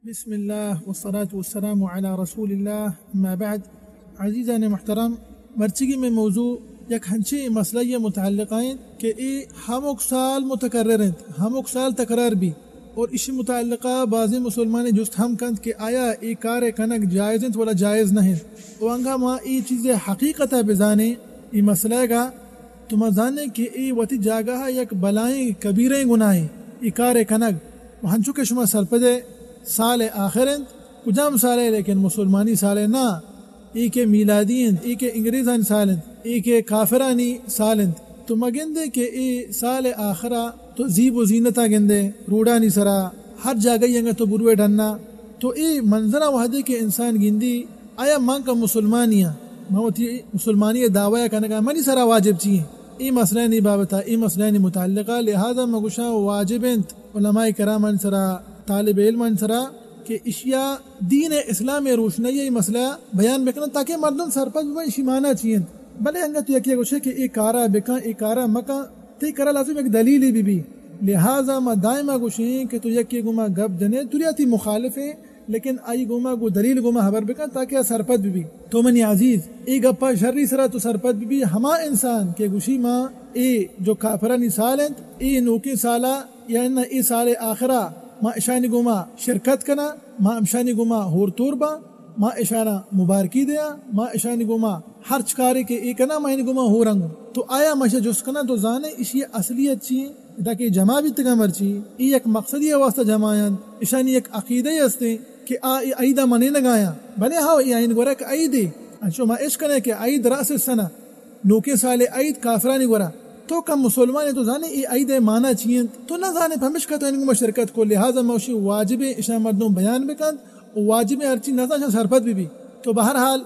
بسم الله والصلاة والسلام على رسول الله اما بعد. عزیزان محترم، مرچگی میں موضوع یک ہنچے مسئلہ متعلقہ ہیں کہ ہم سال متکرر ہیں، ہم سال تکرار بھی، اور اسی متعلقہ بعض مسلمان جست ہم کند کہ آیا ای کار کنک جائز ہیں ولا جائز نہیں، وانگا ما ای چیزیں حقیقتہ بزانے ای مسئلہ گا تو ما زانے کہ ای وتی جاگہ یک بلائیں کبیریں گناہیں ای کار کنک وہنچو کہ شما سرپدے سال آخر ہیں کجام سال ہے لیکن مسلمانی سال ہے نا، ای کے میلادی ہیں، ای کے انگریزان سال ہیں، ای کے کافرانی سال ہیں، تو مگندے کہ ای سال آخرہ تو زیب و زینتہ گندے روڑانی سرا ہر جاگہ ینگا تو بروے ڈھننا، تو ای منظرہ وحدے کے انسان گندی آیا ماں کا مسلمانیاں موتی مسلمانی دعویٰ کنگا منی سرا واجب چیئیں، ای مسئلہ نہیں بابتا، ای مسئلہ نہیں متعلقہ، لہذا مگوشا واجب ہیں علماء کرام انسرا طالب علم انسرا کہ اشیاء دین اسلام روشنی یہ مسئلہ بیان بکنا تاکہ مردم سرپد بھی اسی معنی چیئیں، بلے ہنگا تو یکی گوشے کہ ای کارا بکا ای کارا مکا تی کرا لازم ایک دلیلی بھی لہذا ما دائما گوشیں کہ تو یکی گما گپ جنے توریاتی مخالف ہے لیکن آئی گما گو دلیل گما حبر بکا تاکہ سرپد بھی تو منی عزیز ای گپا شرری سرا تو سرپد بھی ہما انسان کے گوشی ما ای جو کافرانی سال ہیں ای نوکی سالہ یا انہ ای سال آخرہ ما اشانی گما شرکت کنا، ما امشانی گما ہور تور با، ما اشارہ مبارکی دیا، ما اشانی گما ہر چکارے کے ایک کنا، ما انی گما ہو رنگ تو آیا مشا جس کنا تو زانے اسی اصلیت چی تاکہ جمع بھی تگا مرچی ای ایک مقصدی واسطہ جماعن اشانی ایک عقیدہ ہستے کہ عیدہ منی نگایا بلے ہاو ای آئین گورا کہ عیدی انشو ما اشکنے کہ عید رأس السنہ نوکے سال عید کافرانی گورا تو کم مسلمان تو زانے ای عید مانا چیئیں تو نہ زانے پہمش کا تو انگو شرکت کو لہذا موشی واجب اشاہ مردوں بیان بکند واجب ہرچی نہ زانے سرپت بھی تو بہرحال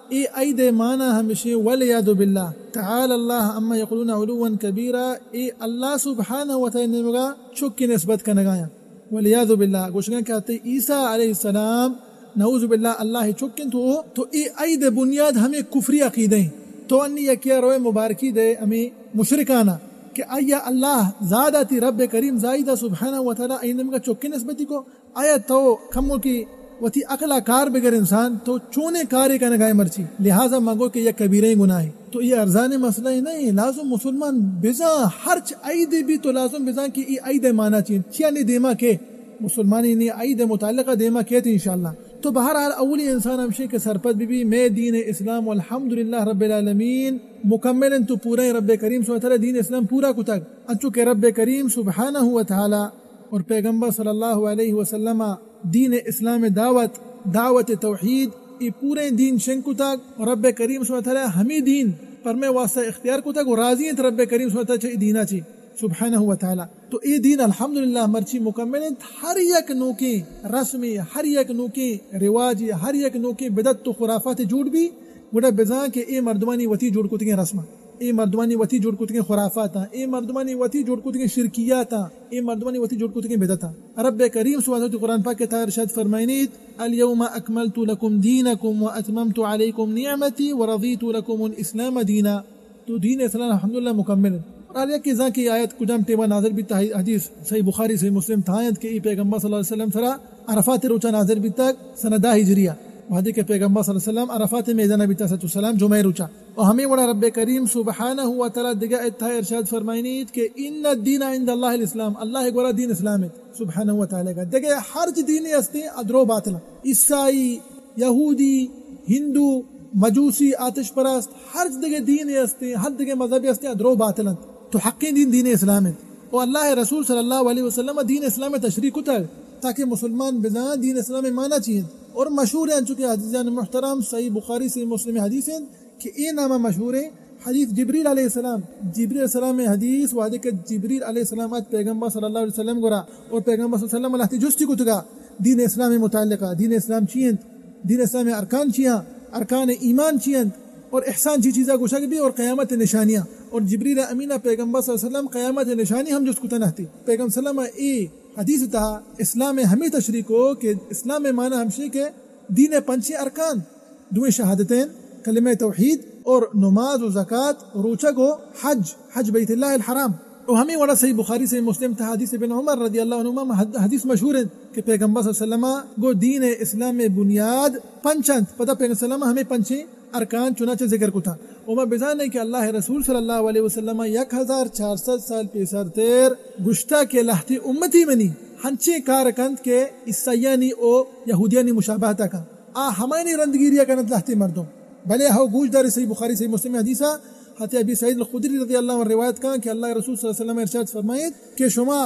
ای عید مانا ہمشی والیاد باللہ تعالی اللہ اما یقولون علوا کبیرا ای اللہ سبحانہ وتعالی نمگا چک کی نسبت کا نگایا والیاد باللہ گوشگاں کہتے عیسیٰ علیہ السلام نعوذ باللہ اللہ چکن تو ای عید بنیاد ہمیں کفری عقیدیں تو انی یکیا روئے مبارکی دے امی مشرکانہ کہ آیا اللہ زیادہ تی رب کریم زائدہ سبحانہ وتعالی اینم کا چوکی نسبتی کو آیا تو کمو کی وتی عقلہ کار بگر انسان تو چونے کارے کا نگائے مرچی لہٰذا مانگو کہ یہ کبیریں گناہ تو یہ ارزان مسئلہ ہی نہیں لازم مسلمان بزاں ہرچ عید بھی تو لازم بزاں کہ یہ عید مانا چین چیانی دیما کے مسلمانی نے عید متعلقہ دیما کہتے انشاءاللہ تو بہرحال اولی انسان ہمشے کے سرپت بھی میں دین اسلام والحمدللہ رب العالمین مکمل تو پورا رب کریم سبحانہ وتعالی دین اسلام پورا کتک انچو کہ رب کریم سبحانہ وتعالی اور پیغمبر صلی اللہ علیہ وسلم دین اسلام دعوت توحید ای پورے دین شن کتک اور رب کریم سبحانہ وتعالی ہمیں دین پر میں واسطہ اختیار کتک اور راضی ہیں رب کریم سبحانہ وتعالی دینا چی سبحانہ وتعالی تو ای دین الحمدللہ مرچی مکمل ہر یک نوکی رسمی ہر یک نوکی رواجی ہر یک نوکی بدعت تو خرافات جوڑ بھی گوڑا بزاں کہ اے مردمانی وتی جوڑ کتگیں رسمہ اے مردمانی وتی جوڑ کتگیں خرافات اے مردمانی وتی جوڑ کتگیں شرکیات اے مردمانی وتی جوڑ کتگیں بدعت رب کریم سبحانہ وتعالی قرآن پاک کے ارشاد فرمائنیت اليوم اکملت لکم دینکم واتممت علیکم نعمتی ورضیت لکم الاسلام دینا تو دین اسلام الحمدللہ مکمل علیہ کی ذا کی آیت کجام تیمہ نازل بھی حدیث صحیح بخاری صحیح مسلم تھایت کہ ای پیغمبر صلی اللہ علیہ وسلم سرا عرفات روچا نازل بھی تک سندہ ہجریہ وحدی کے پیغمبر صلی اللہ علیہ وسلم عرفات میدانہ بھی تک السلام جمعہ روچا اور ہمیں وڑا رب کریم سبحانہ وتعالی دگا اتھائی ارشاد فرمائنیت کہ ان الدین عند اللہ الاسلام اللہ گورا دین اسلام ہے سبحانہ وتعالی کا دگا ہر دینی ہستے ادرو باطل عیسائی یہودی ہندو مجوسی آتش پرست ہر دگا دینی ہستے ہر دگا مذہبی ہستے ادرو باطل تو حقی دین اسلام ہے اور اللہ رسول صلی اللہ علیہ وسلم دین اسلام تشریح کتر تاکہ مسلمان بزان دین اسلام مانا چاہیے اور مشہور ہیں چونکہ حدیثان محترم صحیح بخاری صحیح مسلم حدیث ہیں کہ یہ نامہ مشہور ہے حدیث جبریل علیہ السلام حدیث وعدے کہ جبریل علیہ السلام پیغمبر صلی اللہ علیہ وسلم گرا اور پیغمبر صلی اللہ علیہ وسلم اللہ جستی کتگا دین اسلام متعلقہ دین اسلام چیئیں دین اسلام ارکان چیئیں ارکان ایمان چیئیں اور احسان چیزیں گوشا بھی اور قیامت نشانیاں اور جبریل امینہ پیغمبر صلی اللہ علیہ وسلم قیامت نشانی ہم جس کو تنہتی پیغمبر صلی اللہ علیہ وسلم ای حدیث تہا اسلام ہمیں تشریح کو کہ اسلام معنی ہمشی کے دین پنچی ارکان دویں شہادتین کلمہ توحید اور نماز و زکوٰۃ روچہ کو حج بیت اللہ الحرام اور ہمیں وڑا صحیح بخاری سے مسلم تھا حدیث ابن عمر رضی اللہ عنہما حدیث مشہور ہے کہ پیغمبر صلی اللہ علیہ وسلم گو دین اسلام میں بنیاد پنچند پتہ پیغمبر صلی اللہ علیہ وسلم ہمیں پنچیں ارکان چنانچہ ذکر کو تھا وما بزان ہے کہ اللہ رسول صلی اللہ علیہ وسلم 1400 سال پیسر تیر گشتہ کے لہتی امتی منی ہنچے کارکند کے عیسائیانی او یہودیانی مشابہتا کا ہمانی رندگیریا کنت لہتی مردوں بھلے ہو گوش دار صحیح بخاری صحیح مسلم حدیثہ حتی ابی سعید الخدری رضی اللہ عنہ روایت کا کہ اللہ رسول صلی اللہ علیہ وسلم ارشاد فرمائے کہ شما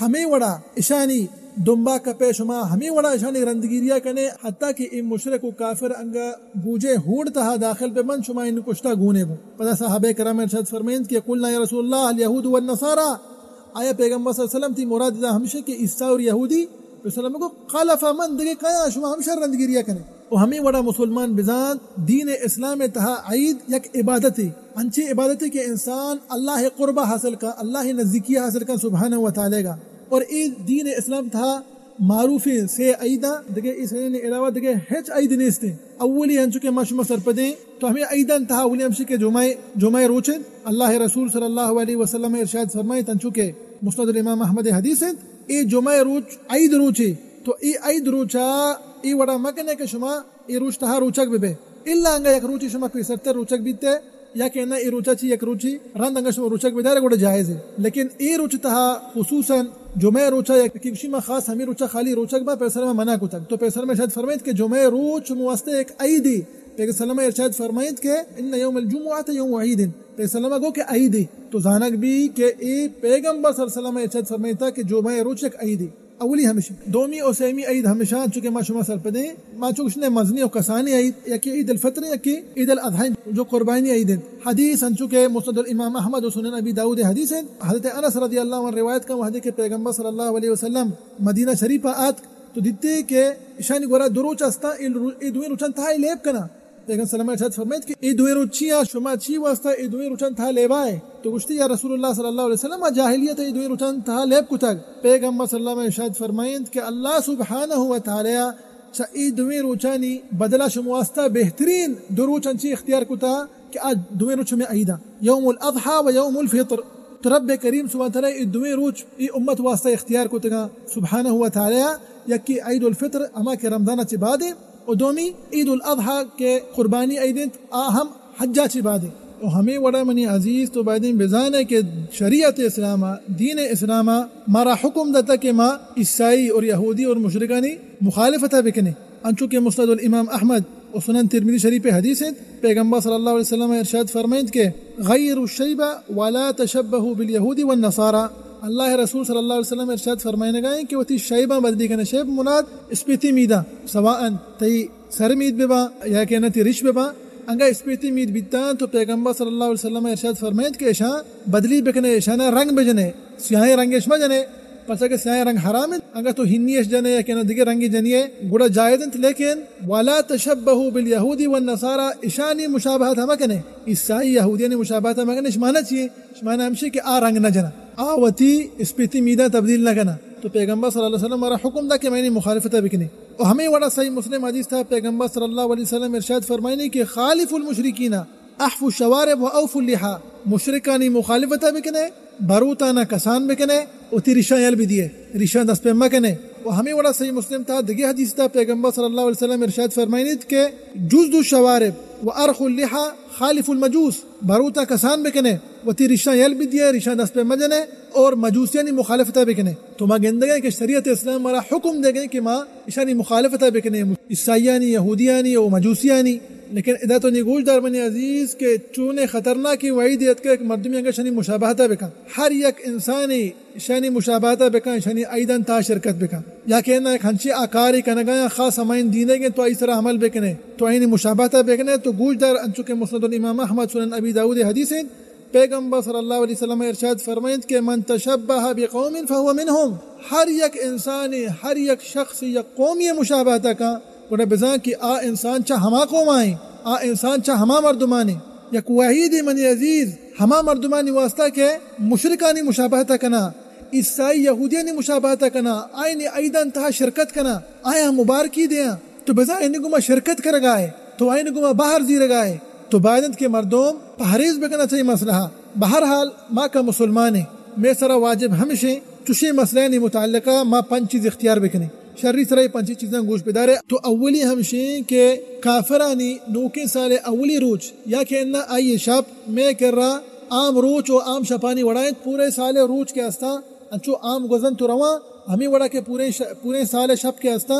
ہمیں وڑا اشانی دنبا کپے شما ہمیں وڑا اشانی رندگیریا کنے حتیٰ کہ ان مشرک و کافر انگا بوجے ہوڑ تہا داخل پہ من شما ان کشتا گونے بو پتہ صحابہ کرام ارشاد فرمائے کہ قلنا یا رسول اللہ الیہود والنصارى آیا پیغمبر صلی اللہ علیہ وسلم تھی مراد دا ہمشہ کہ عیسیٰ اور یہودی رسول اللہ کو خالف من دگے کیا شما ہمشہ رندگیریا کنے اور ہمیں وڑا مسلمان بزان دین اسلام تہا عید یک عبادت ہے انچی عبادت ہے کہ انسان اللہ قربہ حاصل کا اللہ نزدیکی حاصل کا سبحانہ و تعالی کا اور عید دین اسلام تہا معروف سے عیدہ دگے اس نے علاوہ دگے ہچ عید نیستے اولی ہن چکے ماشما سرپدیں تو ہمیں عیدن تہا اولی ہمشی کے جمعہ روچن اللہ رسول صلی اللہ علیہ وسلم ارشاد فرمائے تن چکے مسند الامام احمد حدیث ہے اے جمعہ روچ عید روچے تو ای عید روچا ای وڑا مکنے کہ شما ای روچ تہا روچک بے الا انگا یک روچی شما کوئی ستر روچک بیتے یا کہ نہ ای روچا چی یک روچی رند انگا شما روچک بیدارے گوڑا جائز ہے لیکن ای روچ تہا خصوصاً جمعہ روچا یا کسی میں خاص ہمیں روچا خالی روچک با پیسر میں منع کو تک تو پیسر میں شاید فرمائید کہ جمعہ روچ مواسطے ایک عیدی پیغمبر صلی اللہ علیہ وسلم ارشاد فرمائید کہ ان یوم الجمعہ یوم عید پیغمبر صلی اللہ علیہ وسلم گو کہ عیدی تو زانک بھی کہ ای پیغمبر صلی اللہ علیہ وسلم ارشاد فرمائید تھا کہ جمعہ روچ ایک عیدی اولی ہمیشہ دومی اور سیمی عید ہمیشہ چونکہ ما شما سر پدیں ما چونکہ مزنی اور کسانی عید یا کہ عید الفطر یا کہ عید الاضحی جو قربانی عید حدیث ان چونکہ مسند الامام احمد و سنن ابی داؤد حدیث ہے حضرت انس رضی اللہ عنہ روایت کا وحدی کہ پیغمبر صلی اللہ علیہ وسلم مدینہ شریفہ آت تو دیتے کہ اشانی گورا دروچ استا ای دوی روچن تھا لیب کنا پیغمبر صلی اللہ علیہ وسلم فرمائید کہ ای دوی روچیا شما چی واسطہ ای دوی روچن تھا لیبائے تو گشتی یا رسول اللہ صلی اللہ علیہ وسلم جاہلیت ای دوی روچن تھا لیب کتگ پیغمبر صلی اللہ علیہ وسلم ارشاد فرمائید کہ اللہ سبحانہ و تعالی چا ای دوی روچانی بدلا شما واسطہ بہترین دو روچن چی اختیار کتا کہ آج دوی روچ میں عیدہ یوم الاضحی و یوم الفطر تو رب کریم سبحانہ تعالی ای دوی روچ ای امت واسطہ اختیار کتا سبحانہ و تعالی یکی عید الفطر اما کے رمضان چی بعد اور دومی عید الاضحی کے قربانی عیدیں آہم حجہ چی بعد اور ہمیں وڑا منی عزیز تو بعدین بزان ہے کہ شریعت اسلام دین اسلام مارا حکم دیتا کہ ما عیسائی اور یہودی اور مشرکانی مخالفتہ بکنے انچو کہ مسند الامام احمد اور سنن ترمذی شریف حدیث ہے پیغمبر صلی اللہ علیہ وسلم ارشاد فرمائید کہ غیر الشیب ولا تشبہوا بالیہود والنصارى اللہ رسول صلی اللہ علیہ وسلم ارشاد فرمائنے گئے کہ وہ تی شیبہ بدلی کنے شیب مناد اسپیتی میدہ سواء تی سر مید ببا یا کہ نتی رش ببا انگا اسپیتی مید بیتان تو پیغمبر صلی اللہ علیہ وسلم ارشاد فرمائید کہ اشان بدلی بکنے اشانہ رنگ بجنے سیاہی رنگ اشما جنے پس اگر سیاہی رنگ حرام ہے انگا تو ہنی اش جنے یا کہ دیگر رنگی جنیے گوڑا جائدنت لیکن ولا تشبہوا بالیہود والنصارى اشانی مشابہت ہما کنے عیسائی یہودیانی مشابہت ہما کنے اشمانا چیئے اشمانا ہمشی کہ رنگ نہ جنا آوتی اسپیتی میدہ تبدیل نہ کرنا تو پیغمبر صلی اللہ علیہ وسلم ہمارا حکم تھا کہ میں نے مخالفتہ بکنے اور ہمیں وڑا صحیح مسلم حدیث تھا پیغمبر صلی اللہ علیہ وسلم ارشاد فرمائنے کہ خالف المشرکین احفو الشوارب و اوفو اللحا مشرکانی مخالفتہ بکنے بروتانا کسان بکنے اور تی رشان یل بھی دیے رشان دست پہ مکنے اور ہمیں وڑا صحیح مسلم تھا دگی حدیث تھا پیغمبر صلی اللہ علیہ وسلم ارشاد فرمائنے کہ جزد الشوارب و ارخ اللحا خالف المجوس بروتا کسان بکنے و تی رشان یل بھی دیے رشان دست پہ مجنے اور مجوسیانی مخالفتہ بکنے تو ما گندگے کہ شریعت اسلام ہمارا حکم دے گئے کہ ما اشانی مخالفتہ بکنے عیسائیانی یہودیانی اور مجوسیانی لیکن ادا تو نگوش دار منی عزیز کہ چونے خطرناک کی وعیدیت کا ایک مردمی انگا شانی مشابہتہ بکن ہر یک انسانی شانی مشابہتہ بکن شانی عیدن تا شرکت بکن یا کہنا ایک ہنچی آکاری کنگایا خاص ہمائن دینے گے تو اس طرح عمل بکنے تو اینی مشابہتہ بکنے تو گوش دار انچو کے مسند الامام احمد سنن ابی داؤد حدیث ہیں پیغمبر صلی اللہ علیہ وسلم ارشاد فرمائید کہ من تشبہ بقوم فهو منهم ہر یک انسانی ہر یک شخص یک قومی مشابہتہ کا انہیں بزان کہ انسان چاہ ہما قوم آئیں انسان چاہ ہما مردمانی یک وحیدی منی عزیز ہما مردمانی واسطہ کے مشرکانی مشابہتہ کنا عیسائی یہودیانی مشابہتہ کنا آئینی عیدن تہا شرکت کنا آیا مبارکی دیا تو بزان انہیں گما شرکت کر گائے تو آئینی گما باہر زیر گائے تو بائدنت کے مردوم پہریز بکنا چاہیے مسئلہ بہرحال ماں کا مسلمان ہے میں سرا واجب ہمشے چوشے مسئلہ نہیں متعلقہ ما 5 چیز اختیار بکنے شرری سرا 5 چیزاں گوش بدارے. تو اولی ہمشے کہ کافرانی نوکے سالے اولی روچ یا کہ انہ آئیے شب میں کر رہا عام روچ و عام شپانی وڑائیں پورے سالے روچ کے ہستا انچو عام گزن تو رواں ہمیں وڑا کے پورے سالے شب کے ہستا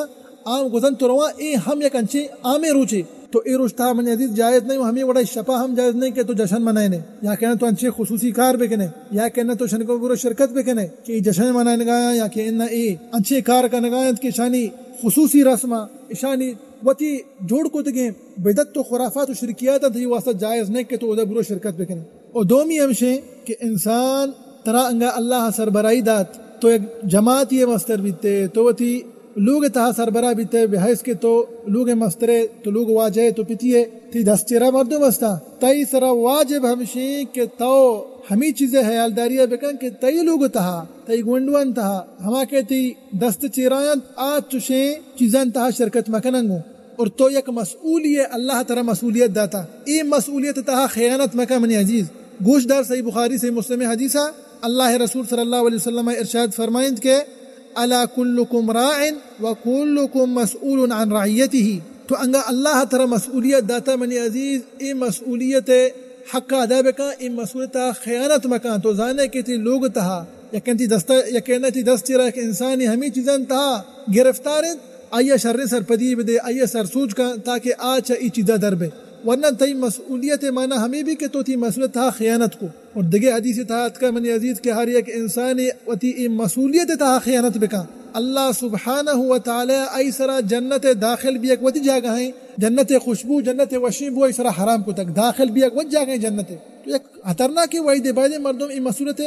عام گزن تو رواں اے ہم یک انچے عامے روچے تو اے روچ تھا من عزیز جائز نہیں. ہمیں وڑا شپا ہم جائز نہیں کہ تو جشن منائنے یا کہنا تو انچے خصوصی کار بکنے یا کہنا تو شنکو گرو شرکت بکنے کہ جشن منائنے گایا یا کہ انہ اے انچے کار کا نگایت کہ شانی خصوصی رسمہ اشانی وتی جوڑ کو تگیں بدعت و خرافات و شرکیات تھی واسطہ جائز نہیں کہ تو ادھر برو شرکت بکنے. اور دومی ہمشے کہ انسان ترا انگا اللہ سربراہی دات تو ایک جماعت یہ مستر بیتے تو وتی لوگ تہا سربراہ بیتے بحیث کے تو لوگ مسترے تو لوگ واجہ تو پیتیے تی دستیرہ مردم استا تئی سرا واجب ہمشے کہ تو ہمیں چیزیں حیالداریہ بکن کہ تئی لوگ تہا تئی گونڈوان تہا ہما کہ تی دست چیرائن آج چوشیں چیزان تہا شرکت مکننگو اور تو یک مسئولیت اللہ تعالی مسئولیت داتا ای مسئولیت تہا خیانت مکہ منی عزیز. گوش دار صحیح بخاری صحیح مسلم حدیثہ اللہ رسول صلی اللہ علیہ وسلم ارشاد فرمائند کہ الا کلکم راع وکلکم مسئول عن رعیته. تو انگا اللہ تعالی مسئولیت داتا منی عزیز ای مسئولیت حق ادا بکا ای مسئولیت خیانت مکان تو جانے کہ تی لوگ تہا یکن تی دست چرا کہ انسانی ہمیں چیزاں تہا گرفتار آئیے شر سر پدی بدے آئیے سر سوچ کا تاکہ آج ای چیزا دربے ورنہ تی مسئولیت مانا ہمیں بھی کہ تو تی مسئولیت تھا خیانت کو. اور دگے حدیث تھا کا منی عزیز کہ ہر ایک انسانی وتی ای مسئولیت تھا خیانت بکا اللہ سبحانہ و تعالی ای سرا جنت داخل بھی ایک وتی جگہ ہیں جنت خوشبو جنت وشیبو ای سرا حرام کو تک داخل بھی ایک وتی جگہ ہیں جنت تو ایک خطرناک وعید بعد مردم ای مسئولیت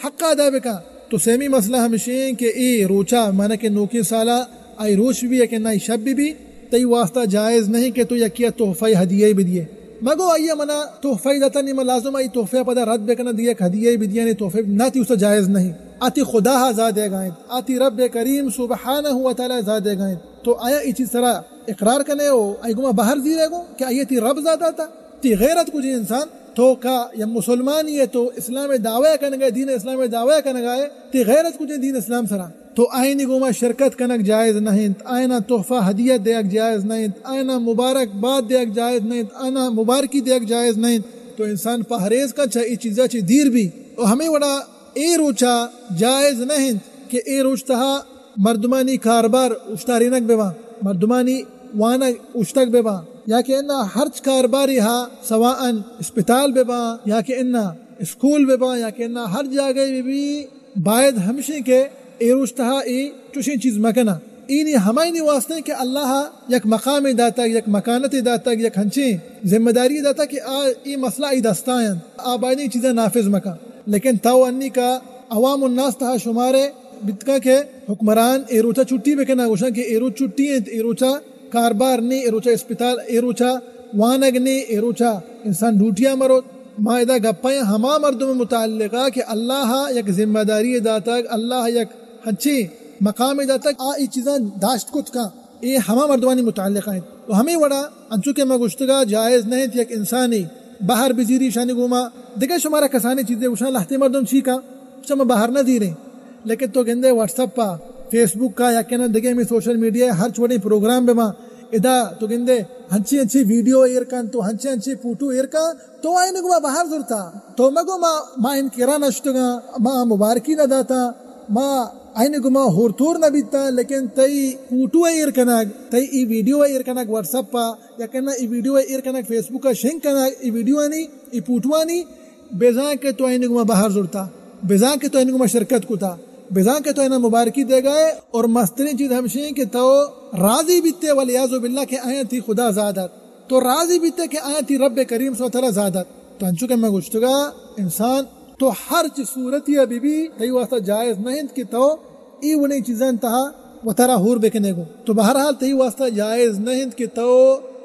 حق ادا بکا. تو سیمی مسئلہ ہمشہ کہ ای روچا مانا کہ نوکی سالہ آئی روش بھی ہے کہ نہ شب بھی تی واسطہ جائز نہیں کہ تو یکیہ تحفہ ہدیہ بھی دیے مگو آئیے منا تحفہ داتا نہیں لازم آئی تحفہ پدا رد بکنا دیے ہدیہ بھی دیا نہیں تحفہ نہ تی اسے جائز نہیں آتی خدا زادے گائیں آتی رب کریم سبحانہ و تعالی زادے گائیں. تو آیا ای چیز سرا اقرار کنے ہو آئی گما باہر زیرے گو کہ آئیے تی رب زادہ تا تی غیرت کو جی انسان تو کا یا مسلمان یہ تو اسلام دعویٰ کرنے گئے دین اسلام دعویٰ کرنے گئے تی غیرت کو جی دین اسلام سرا تو آئینی گوما شرکت کنک جائز نہیں آئینہ تحفہ ہدیہ دیکھ جائز نہیں آئینہ مبارک بات دیکھ جائز نہیں آئینہ مبارکی دیکھ جائز نہیں. تو انسان پہریز کا چاہی چیزا چی دیر بھی اور ہمیں وڑا اے روچا جائز نہیں کہ اے روچ تہا مردمانی کاربار اشتارینک بیوا مردمانی وانا اشتک بیوا یا کہ انہ ہرچ کارباری ہا سواءن اسپتال بیوا یا کہ انہ اسکول بیوا یا کہ انہ ہر جاگہ بھی باید ہمشی کے اے روشتہا ای چوشین چیز مکنا اینی ہمائنی واسطے کہ اللہ یک مقام داتا یک مکانت داتا یک ہنچیں ذمہ داری داتا کہ ای مسئلہ ای دستائن آبائنی چیزیں نافذ مکا. لیکن تاو انی کا عوام الناس تہا شمارے بتکا کہ حکمران اے روچا چھٹی بکنا گوشن کہ اے روچ چھٹی ہیں اے روچا کاربار نہیں اے روچا اسپتال اے روچا وانگ نہیں اے روچا انسان ڈوٹیا مرو مائدہ گپائیں ہما مردم متعلقہ کہ اللہ یک ذمہ داری داتا اللہ یک ہنچی مقام داتا ای چیزاں داشت کت کا یہ ہما مردمانی متعلقہ ہیں. تو ہمیں وڑا انچو کہ میں گشتگا جائز نہیں تھی ایک انسانی باہر بزیری شانی گوما دیکھے شمارا کسانی چیزیں وشان لہتی مردم چی کا شما باہر نہ دی رہے لیکن تو گندے واٹس اپ پا فیس بک کا یا کہنا دیکھے میں سوشل میڈیا ہر چھوٹے پروگرام بے ماں ادا تو گندے ہنچی ہنچی ویڈیو ایئر کان تو ہنچی ہنچی فوٹو ایئر کان تو آئین گوما باہر ضرورتا تو مگو ما انکرا نشتگا ما مبارکی نہ داتا ما آئین گما ہورتور نہ بیتا لیکن تئی فوٹو ایئر کناگ تئی ای ویڈیو ایئر کناگ واٹس اپ پا یا کہنا ای ویڈیو ایئر کناگ فیس بک کا شنک کناگ ای ویڈیو آنی ای فوٹو آنی بیزاں کے تو آئین گما باہر ضرورتا بیزاں کے تو آئین گما شرکت کو تھا بیزاں کے تو آئین مبارکی دے گئے اور مسترین چیز ہمشیں کہ تو راضی بیتے والیعاذ باللہ کہ آئین تھی خدا زادت تو راضی بیتے کہ آئین تھی رب کریم صلی اللہ علیہ وسلم زادت. تو انچو کہ میں گشتگا انسان تو ہر صورتی ابھی بھی تی واسطہ جائز نہیں کہ تو ای وڑی چیزاں تہا و ترا ہور بکنے گو تو بہرحال تی واسطہ جائز نہیں کہ تو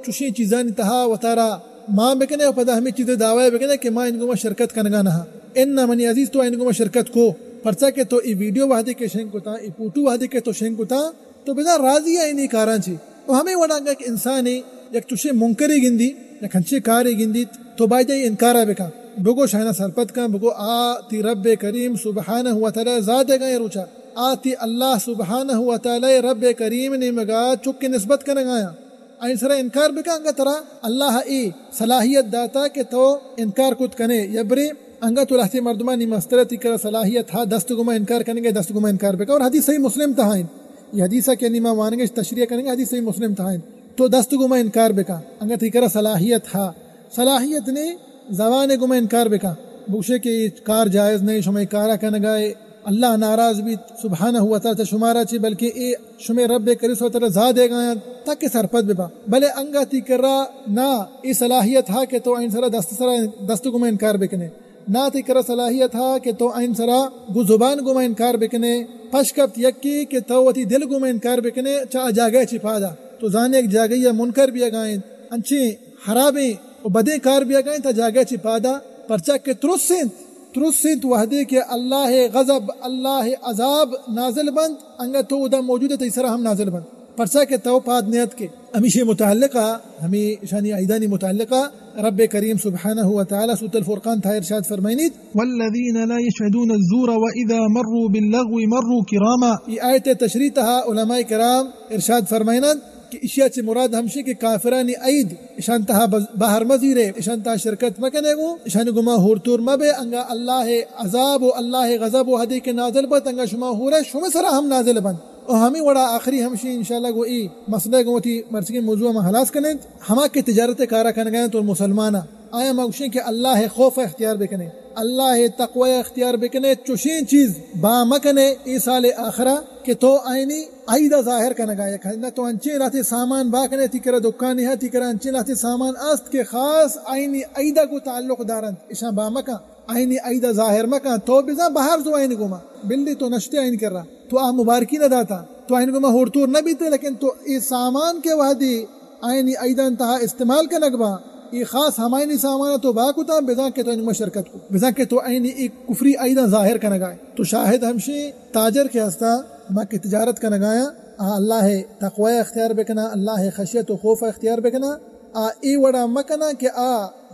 چوشی چیزاں تہا و ترا ماں بکنے و پدا ہمیں چیزیں دعوی بکنے کہ ماں انگو میں شرکت کنگا نہا ان منی عزیز تو انگو میں شرکت کو پرچا کہ تو ای ویڈیو وحدی کے شنگ کو تا ای فوٹو وحدی کے تو شنگ کو تا تو بدا راضی ہے انہی کاران چی و ہمیں وڑا کہ انسانی یک چوشی منکری گندی یک ہنچی کاری گندی تو باید انکارا بکا بگو شاینا سرپت کن بگو آتی رب کریم سبحانہ و تعالی ذات گئے روچا آتی اللہ سبحانہ و تعالی رب کریم نے مگا چک کے نسبت کرنے گایا این سرا انکار بکا انگا ترا اللہ ای صلاحیت داتا کہ تو انکار کت کنے یبری انگا تو لحظی مردمانی مسترتی کر صلاحیت ہا دست گما انکار کریں گے دست گما انکار بکا اور حدیث صحیح مسلم تہائن یہ حدیثہ کے نیمہ مانیں گے تشریح کریں گے حدیث صحیح مسلم تہائن تو دست گما انکار بکا انگا تی کر صلاحیت ہا صلاحیت نے زبان گما انکار بکا بوشے کہ کار جائز نہیں شمع کارا کنگائے اللہ ناراض بھی سبحانہ و تعالی شمارا چی بلکہ اے شمع رب کریس و تعالی زا دے گا تاکہ سرپت ببا بلے انگا تی کرا نا ای صلاحیت ہا کہ تو این سرا دست گما انکار بکنے نا تی کرا صلاحیت ہا کہ تو این سرا گو زبان گما انکار بکنے پشکت یکی کہ تو وتی دل گما انکار بکنے چا جاگے چی پادا تو زانے ایک جاگئی منکر بھی اگائیں انچی حرابیں و بدے کار بھی اگائیں تا جاگے چی پادا پرچا کہ ترسنت وحدے کہ اللہ غضب اللہ عذاب نازل بند انگا تو دا موجود ہے تیسرا ہم نازل بند پرچا کہ تو پاد نیت کے ہمیشہ متعلقہ ہمیں شانی عیدانی متعلقہ رب کریم سبحانہ و تعالی سورۃ الفرقان تھا ارشاد فرمائنیت والذین لا یشهدون الزور واذا مروا باللغو مروا کراما یہ آیت تشریح تھا علماء کرام ارشاد فرمائنت کہ اشیاء سے مراد ہمشی کہ کافرانی عید اشان تہا باہر مزیرے اشان تہا شرکت مکنے گو اشان گما ہورتور مبے انگا اللہ عذاب و اللہ غضب و حدی کے نازل بند انگا شما ہورے شما سرا ہم نازل بند اور ہمیں وڑا آخری ہمشی انشاءاللہ گو ای مسئلہ گو تی مرچگی موضوع میں حلاس کرنے ہما کی تجارت کارا کن گئے تو مسلمانا آیا مگوشیں کہ اللہ خوف اختیار بکنے اللہ تقوی اختیار بکنے چوشین چیز با مکنے ای سال آخرہ کہ تو آئینی عیدہ ظاہر کنگا یا تو انچین لاتے سامان باکنے تکرہ دکانی ہے تکرہ انچین لاتے سامان است کے خاص آئینی عیدہ کو تعلق دارند اشان با مکا آئینی عیدہ ظاہر مکا تو بزا باہر زو آئینی گوما بلی تو نشتے آئین کر رہا تو آ مبارکی نہ داتا تو آئین گوما ہورتور نہ بیتے لیکن تو ای سامان کے وحدی آئینی عیدہ انتہا استعمال کا نگبا ای خاص ہمائنی سامانہ تو باکتا بزا کے تو انما شرکت کو بزا کے تو آئینی ایک کفری عیدہ ظاہر کا نگائے تو شاہد ہمشی تاجر کے ہستا ما کی تجارت کا نگایا اللہ تقوی اختیار بکنا اللہ خشیت و خوف اختیار بکنا ای وڑا مکنا کہ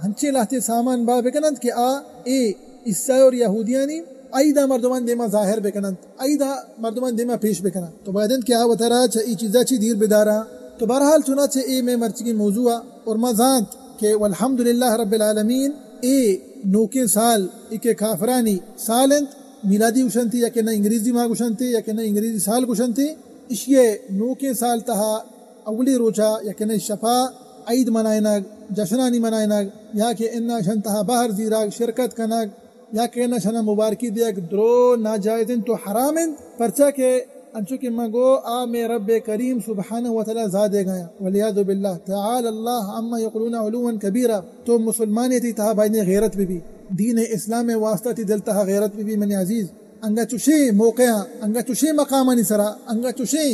ہنچی لاتی سامان با بکنند کہ ای عیسائی اور یہودیانی عیدہ مردمان دیما ظاہر بکنند عیدہ مردمان دیما پیش بکنا تو بعدن کیا وطرہ چا ای چیزا چی دیر بدارا تو بہرحال چنا چا ای میں مرچگی موضوع اور ما زانت کہ والحمدللہ رب العالمین ای نوکے سال ای کے کافرانی سالند میلادی گوشنتی یا کہ نہ انگریزی ماہ گوشنتی یا کہ نہ انگریزی سال گوشنتی اس یہ نوکے سال تہا اولی روچا یا کہ نہ شفا عید منائنگ جشنانی منائنگ یا کہ انہ شنتہا باہر زیراگ شرکت کنگ یا کہ انہ شنہ مبارکی دیگ درو ناجائزن تو حرامن پرچا کہ انچو کہ مگو میں رب کریم سبحانہ و تعالی زادے گایا ولیعذ باللہ تعالی اللہ اما یقولون علوا کبیرہ تو مسلمانیتی تہا بائن غیرت بھی دین اسلام واسطہ تی دلتا غیرت بھی من عزیز انگا چوشے موقع انگا چوشے مقامانی سرا انگا چوشے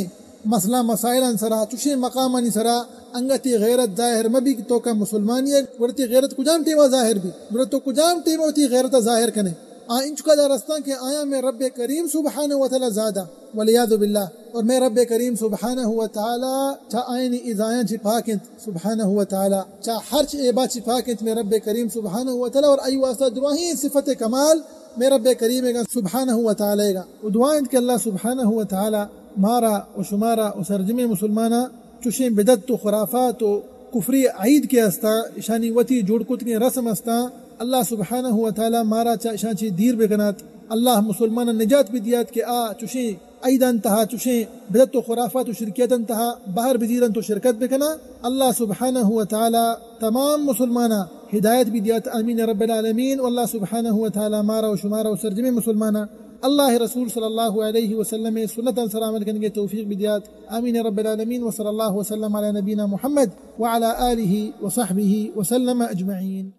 مسئلہ مسائل سرا چوشے مقامانی سرا انگا تی غیرت ظاہر مبی تو کا مسلمانی ہے ورتی غیرت کجام تیما ظاہر بھی ورتو کجام تیما تی غیرت ظاہر کنے انچ کا دارستان کہ آیا میں رب کریم سبحانہ و تعالی زادہ ولیعذ باللہ اور میں رب کریم سبحانہ و تعالی چا آئینی ازایاں چی پاکنت سبحانہ و تعالی چا ہرچ ایبا چی پاکنت میں رب کریم سبحانہ و تعالی اور ای واسطہ دعائیں صفت کمال میں رب کریم گا سبحانہ و تعالی گا و دعائیں کہ اللہ سبحانہ و تعالی مارا و شمارا و سرجم مسلمانہ چوشیں بدت و خرافات و کفری عید کے استا شانی وتی جوڑ کتنی رسم استا اللہ سبحانہ و تعالی مارا چا چی دیر بکنات اللہ مسلمان نجات بھی دیات کہ چوشیں عید انتہا چوشیں بدت و خرافات و شرکیت انتہا باہر بزیرن تو شرکت بکنا اللہ سبحانہ و تعالی تمام مسلمانہ ہدایت بھی دیات آمین رب العالمین واللہ سبحانہ و تعالی مارا و شمارا و سرجم مسلمانہ اللہ رسول صلی اللہ علیہ وسلم سنت سلام کرنے کے توفیق بھی دیات آمین رب العالمین وصلی اللہ وسلم علی نبینا محمد وعلی آلہ وصحبہ وسلم اجمعین.